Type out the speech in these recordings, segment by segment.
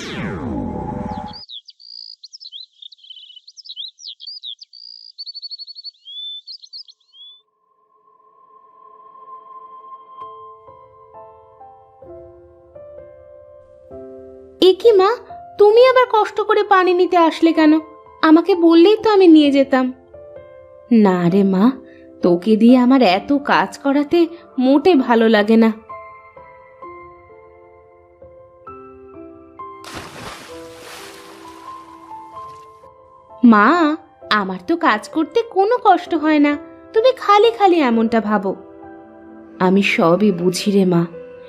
এ কি মা, তুমি আবার কষ্ট করে পানি নিতে আসলে কেন? আমাকে বললেই তো আমি নিয়ে যেতাম। না রে মা, তোকে দিয়ে আমার এত কাজ করাতে মোটে ভালো লাগে না। মা, আমার তো কাজ করতে কোনো কষ্ট হয় না, তুমি খালি খালি এমনটা ভাবো। আমি সবই বুঝি রে মা,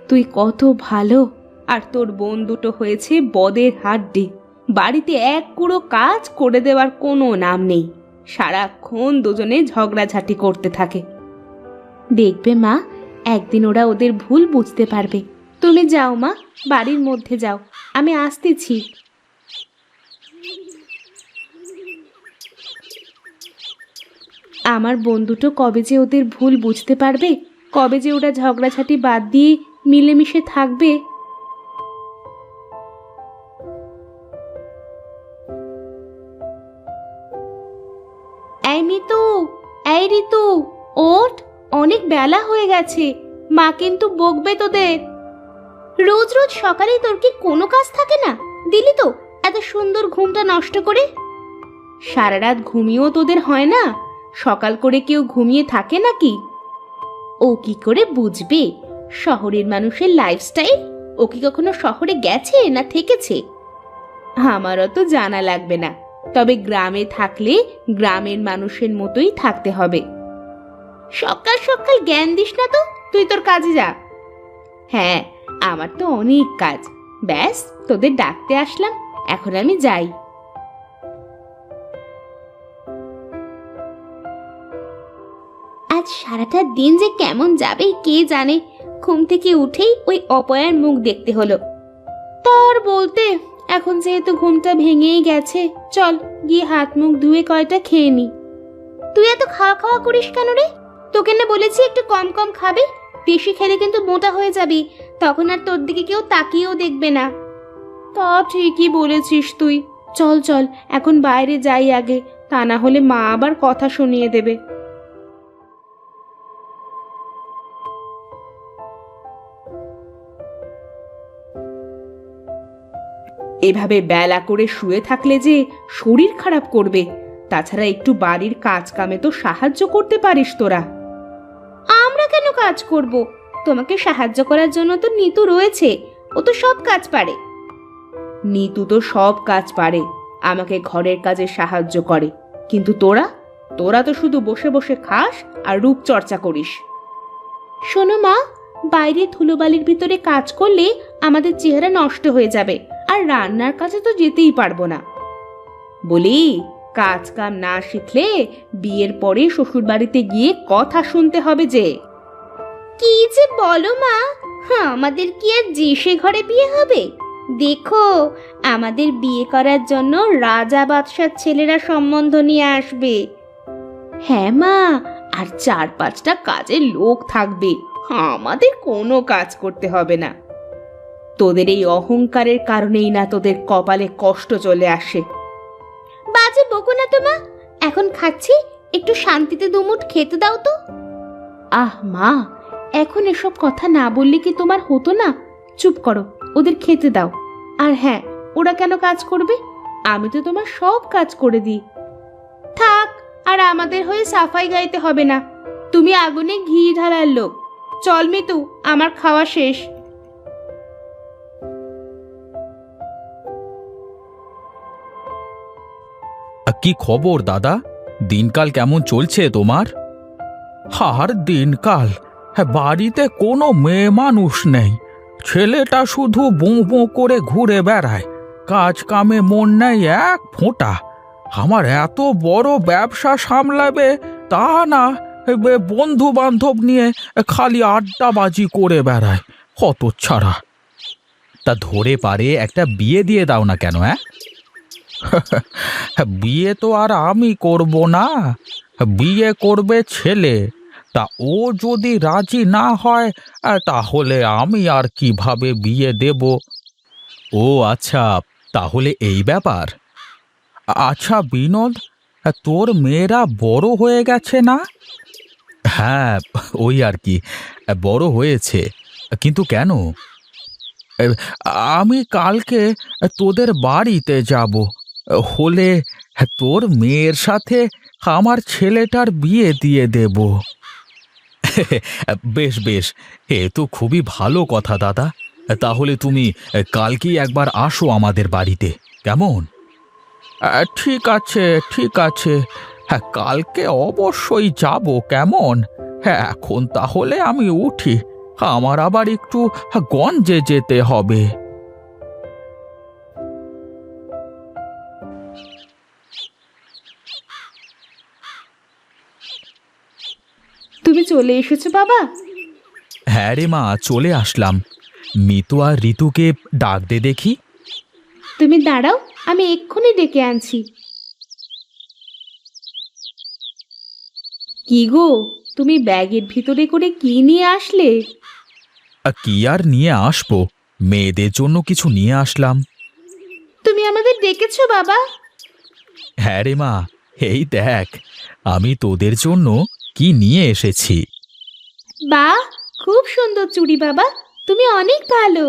তুই কত ভালো, আর তোর বোন দুটো হয়েছে বদের হাড্ডি। বাড়িতে এক কুড়ো কাজ করে দেওয়ার কোনো নাম নেই, সারাক্ষণ দুজনে ঝগড়াঝাটি করতে থাকে। দেখবে মা, একদিন ওরা ওদের ভুল বুঝতে পারবে। তুমি যাও মা, বাড়ির মধ্যে যাও, আমি আসতেছি। আমার বোন দুটো কবে যে ওদের ভুল বুঝতে পারবে, কবে যে ওরা ঝগড়াঝাটি বাদ দিয়ে মিলেমিশে থাকবে। এই মিতু, এই ঋতু, ওঠ, অনেক বেলা হয়ে গেছে, মা কিন্তু বকবে তোদের। রোজ রোজ সকালেই তোর কি কোনো কাজ থাকে না? দিলি তো এত সুন্দর ঘুমটা নষ্ট করে। সারা রাত ঘুমিয়েও তোদের হয় না? সকাল করে কেউ ঘুমিয়ে থাকে নাকি? ও কি করে বুঝবে শহরের মানুষের লাইফস্টাইল? ও কি কখনো শহরে গেছে না থেকেছে? আমারও তো জানা লাগবে না, তবে গ্রামে থাকলে গ্রামের মানুষের মতোই থাকতে হবে। সকাল সকাল জ্ঞান দিস না তো, তুই তোর কাজে যা। হ্যাঁ, আমার তো অনেক কাজ, ব্যাস তোদের ডাকতে আসলাম, এখন আমি যাই। আজ সারাটা দিন যে কেমন যাবে কে জানে। ঘুম থেকে উঠেই ওই অপয়ার মুখ দেখতে হলো। তার বলতে, এখন যেহেতু ঘুমটা ভেঙেই গেছে, চল গিয়ে হাত মুখ ধুয়ে কয়টা খেয়ে নি। তুই এত খাওয়া খাওয়া করিস কেন রে? তোকে না বলেছি একটু কম কম খাবে, বেশি খেলে কিন্তু মোটা হয়ে যাবি, তখন আর তোর দিকে কেউ তাকিয়েও দেখবে না। তা ঠিকই বলেছিস তুই, চল চল এখন বাইরে যাই আগে, তা না হলে মা আবার কথা শুনিয়ে দেবে। এভাবে বেলা করে শুয়ে থাকলে যে শরীর খারাপ করবে, তাছাড়া একটু বাড়ির কাজ কামে তো সাহায্য করতে পারিস তোরা। আমরা কেন কাজ করব? তোমাকে সাহায্য করার জন্য তো নিতু রয়েছে, ও তো সব কাজ পারে। নিতু তো সব কাজ পারে, আমাকে ঘরের কাজে সাহায্য করে, কিন্তু তোরা তোরা তো শুধু বসে বসে খাস আর রূপচর্চা করিস। শোনো মা, বাইরে ধুলোবালির ভিতরে কাজ করলে আমাদের চেহারা নষ্ট হয়ে যাবে, আর রান্নার কাছে তো যেতেই পারবো না। বলি, কাজ কাম না শিখলে বিয়ের পরে শ্বশুর বাড়িতে গিয়ে কথা শুনতে হবে যে। কি যে বলো মা, আমাদের কি আর যে সে ঘরে বিয়ে হবে? দেখো, আমাদের বিয়ে করার জন্য রাজা বাদশার ছেলেরা সম্বন্ধ নিয়ে আসবে। হ্যাঁ মা, আর 4-5টা কাজের লোক থাকবে, আমাদের কোনো কাজ করতে হবে না। তোদের এই অহংকারের কারণেই না তোদের কপালে কষ্ট চলে আসে। বাজে বকো না তো মা, এখন খাচ্ছি, একটু শান্তিতে দুমুঠ খেতে দাও তো। আহ মা, এখন এসব কথা না বললে কি তোমার হতো না? চুপ করো, ওদের খেতে দাও। আর হ্যাঁ, ওরা কেন কাজ করবে? আমি তো তোমার সব কাজ করে দিই। থাক, আর আমাদের হয়ে সাফাই গাইতে হবে না, তুমি আগুনে ঘি ঢালার লোক। চল মিতু, আমার খাওয়া শেষ। কি খবর দাদা? দিনকাল কেমন চলছে তোমার? আর দিনকাল, বাড়িতে কোনো মেয়ে মানুষ নেই, ছেলেটা শুধু বোঁ বোঁ করে ঘুরে বেড়ায়, কাজ কামে মন নেই এক ফোঁটা। আমার এত বড় ব্যবসা সামলাবে তা না, বন্ধু বান্ধব নিয়ে খালি আড্ডাবাজি করে বেড়ায়, হতচ্ছাড়া। তা ধরে পারে একটা বিয়ে দিয়ে দাও না কেন? বিয়ে তো আর আমি করব না, বিয়ে করবে ছেলে। তা ও যদি রাজি না হয়, তাহলে আমি আর কিভাবে বিয়ে দেব? ও আচ্ছা, তাহলে এই ব্যাপার। আচ্ছা বিনোদ, তোর মেয়েরা বড় হয়ে গেছে না? হ্যাঁ, ওই আর কি, বড় হয়েছে। কিন্তু কেন? এ, আমি কালকে তোদের বাড়িতে যাব, হলে তোর মেয়ের সাথে আমার ছেলেটার বিয়ে দিয়ে দেব। বেশ বেশ, এ তো খুবই ভালো কথা দাদা। তাহলে তুমি কালকেই একবার আসো আমাদের বাড়িতে, কেমন? ঠিক আছে, ঠিক আছে। হ্যাঁ, কালকে অবশ্যই যাব, কেমন? হ্যাঁ, এখন তাহলে আমি উঠি, আমার আবার একটু গঞ্জে যেতে হবে। তুমি চলে এসেছো বাবা? হ্যাঁ রে মা, চলে আসলাম। মিতু আর ঋতুকে ডাক দে দেখি। তুমি দাঁড়াও, আমি এক্ষুনি ডেকে আনছি। কি গো, তুমি ব্যাগের ভিতরে করে কি নিয়ে আসলে? কি আর নিয়ে আসবো, মেয়েদের জন্য কিছু নিয়ে আসলাম। তুমি আমাদের ডেকেছো বাবা? হ্যাঁ রে মা, এই দেখ, আমি তোদের জন্য কি নিয়ে এসেছি। বাহ, খুব সুন্দর চুড়ি বাবা, তুমি অনেক ভালো।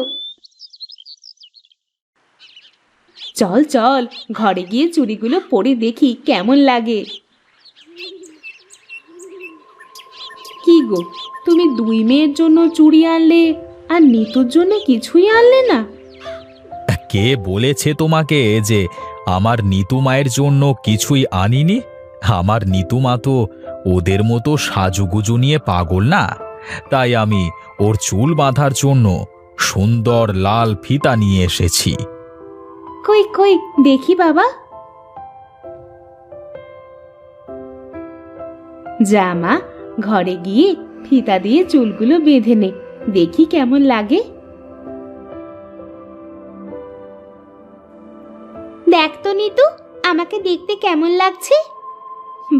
চল চল, ঘরে গিয়ে চুড়িগুলো পরে দেখি কেমন লাগে। কি গো, তুমি দুই মেয়ের জন্য চুড়ি আনলে আর নিতুর জন্য কিছুই আনলে না? কে বলেছে তোমাকে যে আমার নিতু মায়ের জন্য কিছুই আনিনি? আমার নিতু মা তো ওদের মতো সাজুগুজু নিয়ে পাগল না। তাই আমি ওর চুল বাঁধার জন্য সুন্দর লাল ফিতা নিয়ে এসেছি। কই কই দেখি বাবা। জামা, ঘরে গিয়ে ফিতা দিয়ে চুলগুলো বেঁধে নে, দেখি কেমন লাগে। দেখ তো নিতু, আমাকে দেখতে কেমন লাগছে?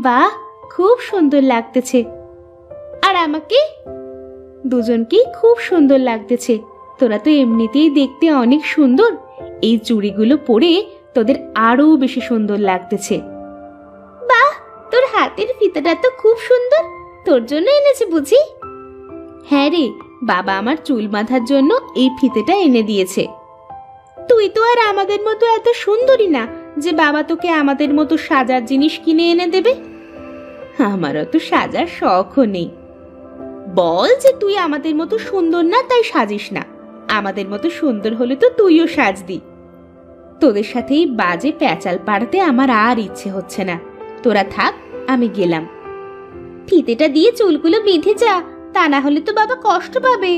বাহ, খুব সুন্দর লাগতেছে। আর আমাকে? দুজনকেই খুব সুন্দর লাগতেছে। তোরা তো এমনিতেই দেখতে অনেক সুন্দর, এই চুড়িগুলো পরে তোদের আরো বেশি সুন্দর লাগতেছে। বাহ, তোর হাতের ফিতাটা তো খুব সুন্দর, তোর জন্য এনেছে বুঝি? হ্যাঁ রে, বাবা আমার চুল বাঁধার জন্য এই ফিতেটা এনে দিয়েছে। তুই তো আর আমাদের মতো এত সুন্দরী না যে বাবা তোকে আমাদের মতো সাজার জিনিস কিনে এনে দেবে। আমারও তো সাজার শখও নেই। বল যে তুই আমাদের মতো সুন্দর না, তাই সাজিস না। আমাদের মতো সুন্দর হলে তো তুইও সাজদি। তোদের সাথে এই বাজে প্যাচাল পাড়াতে আমার আর ইচ্ছে হচ্ছে না। তোরা থাক, আমি গেলাম। ফিতেটা দিয়ে চুলগুলো বেঁধে যা, তা না হলে তো বাবা কষ্ট পাবে।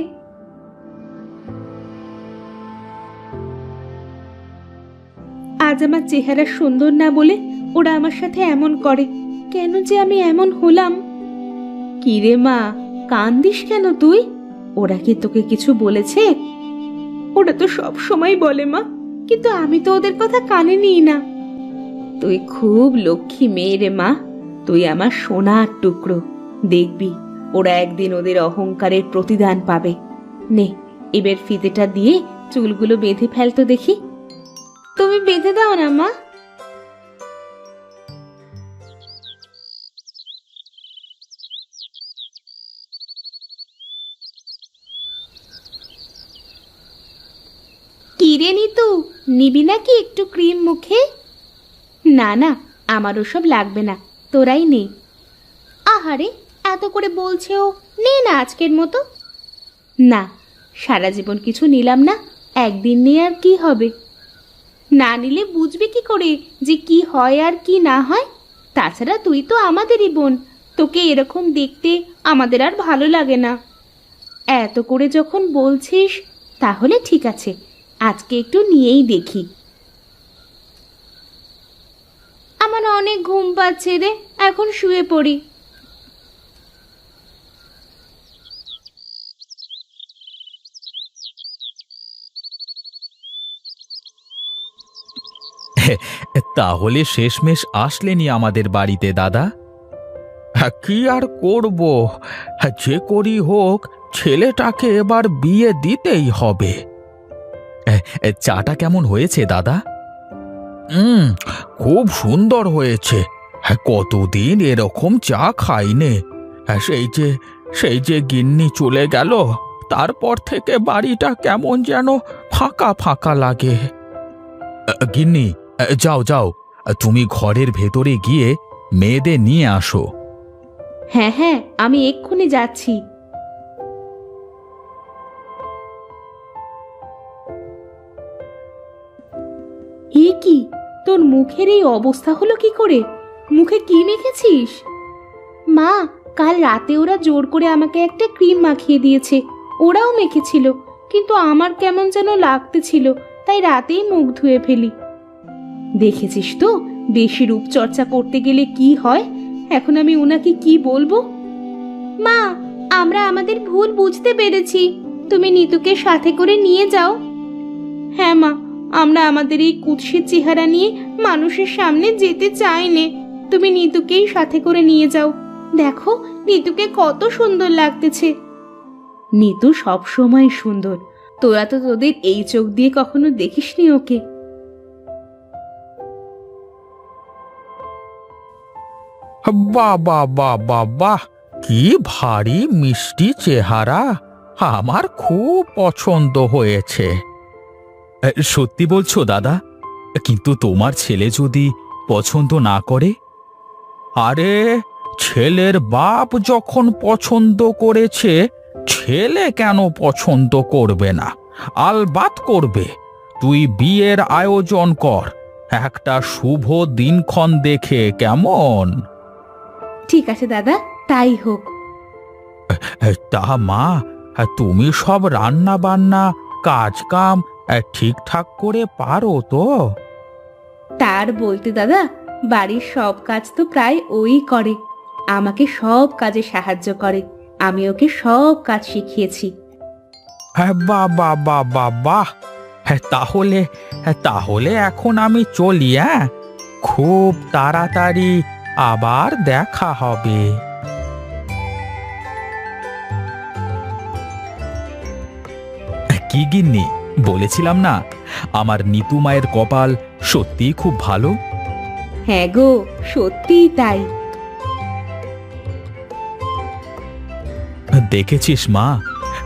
আজ আমার চেহারা সুন্দর না বলে ওরা আমার সাথে এমন করে, কেন যে আমি এমন হলাম? কি রে মা, কান্দিস কেন তুই? ওরা কি তোকে কিছু বলেছে? ওরা তো সব সময় বলে মা, কিন্তু আমি তো ওদের কথা কানে নিই না। তুই খুব লক্ষ্মী মেয়ে রে মা, তুই আমার সোনার টুকরো। দেখবি ওরা একদিন ওদের অহংকারের প্রতিদান পাবে। নে, এবার ফিতেটা দিয়ে চুলগুলো বেঁধে ফেলতো দেখি। তুমি বেঁধে দাও না মা। কি রে নিতু, নিবি নাকি একটু ক্রিম মুখে? না না, আমার ওসব লাগবে না, তোরাই নে। আহারে, এত করে বলছেও, নে না আজকের মতো। না, সারা জীবন কিছু নিলাম না, একদিন নিয়ে আর কি হবে? না নিলে বুঝবি কি করে যে কি হয় আর কি না হয়? তাছাড়া তুই তো আমাদেরই বোন, তোকে এরকম দেখতে আমাদের আর ভালো লাগে না। এত করে যখন বলছিস, তাহলে ঠিক আছে, আজকে একটু নিয়েই দেখি। আমার অনেক ঘুম পাচ্ছে রে, এখন শুয়ে পড়ি। তাহলে শেষমেশ আসলেনি আমাদের বাড়িতে দাদা? কি আর করব, যে করি হোক ছেলেটাকে এবার বিয়ে দিতেই হবে। চাটা কেমন হয়েছে দাদা? খুব সুন্দর হয়েছে। হ্যাঁ, কতদিন এরকম চা খাইনে। হ্যাঁ, সেই যে গিন্নি চলে গেল, তারপর থেকে বাড়িটা কেমন যেন ফাঁকা ফাঁকা লাগে। গিন্নি, যাও যাও, তুমি ঘরের ভেতরে গিয়ে মেয়েদের নিয়ে আসো। হ্যাঁ হ্যাঁ, আমি এক্ষুনি যাচ্ছি। এ কি, তোর মুখের এই অবস্থা হলো কি করে? মুখে কি মেখেছিস? মা, কাল রাতে ওরা জোর করে আমাকে একটা ক্রিম মাখিয়ে দিয়েছে। ওরাও মেখেছিল, কিন্তু আমার কেমন যেন লাগতেছিল, তাই রাতেই মুখ ধুয়ে ফেলি। দেখেছিস তো, বেশি রূপচর্চা করতে গেলে কি হয়। এখন আমি ওনাকে কি বলবো? মা, আমরা আমাদের ভুল বুঝতে পেরেছি, তুমি নিতুকে সাথে করে নিয়ে যাও। হ্যাঁ মা, আমরা আমাদের এই কুৎসিত চেহারা নিয়ে মানুষের সামনে যেতে চাই নে। তুমি নিতুকেই সাথে করে নিয়ে যাও। দেখো, নিতুকে কত সুন্দর লাগতেছে। নিতু সব সময় সুন্দর, তোরা তো তোদের এই চোখ দিয়ে কখনো দেখিসনি ওকে। বাহ বাহ বাহ বাহ বাহ, কি ভারী মিষ্টি চেহারা! আমার খুব পছন্দ হয়েছে। সত্যি বলছো দাদা? কিন্তু তোমার ছেলে যদি পছন্দ না করে? আরে, ছেলের বাপ যখন পছন্দ করেছে, ছেলে কেন পছন্দ করবে না? আলবাত করবে। তুই বিয়ের আয়োজন কর, একটা শুভ দিনক্ষণ দেখে, কেমন? ঠিক আছে দাদা, তাই হোক। তা মা, তুমি সব রান্না বান্না কাজ কাম ঠিকঠাক করে পারো তো? তার বলতে দাদা, বাড়ির সব কাজ তো প্রায় ওই করে। আমাকে সব কাজে সাহায্য করে, আমি ওকে সব কাজ শিখিয়েছি। হ্যাঁ, বাহ বাহ বাহ বাহ বাহ। তাহলে এখন আমি চলি। হ্যাঁ, খুব তাড়াতাড়ি আবার দেখা হবে। কি গিন্নি, বলেছিলাম না আমার নিতু মায়ের কপাল সত্যিই খুব ভালো? হ্যাঁ গো, সত্যিই তাই। দেখেছিস মা,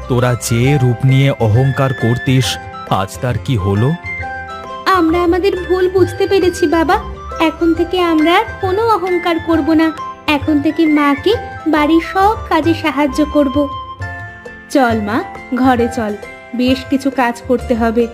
তোরা যে রূপ নিয়ে অহংকার করতিস, আজ তার কি হলো? আমরা আমাদের ভুল বুঝতে পেরেছি বাবা। এখন থেকে আমরা আর কোনো অহংকার করব না। এখন থেকে মাকে বাড়ির সব কাজে সাহায্য করব। চল মা, ঘরে চল, বেশ কিছু কাজ করতে হবে।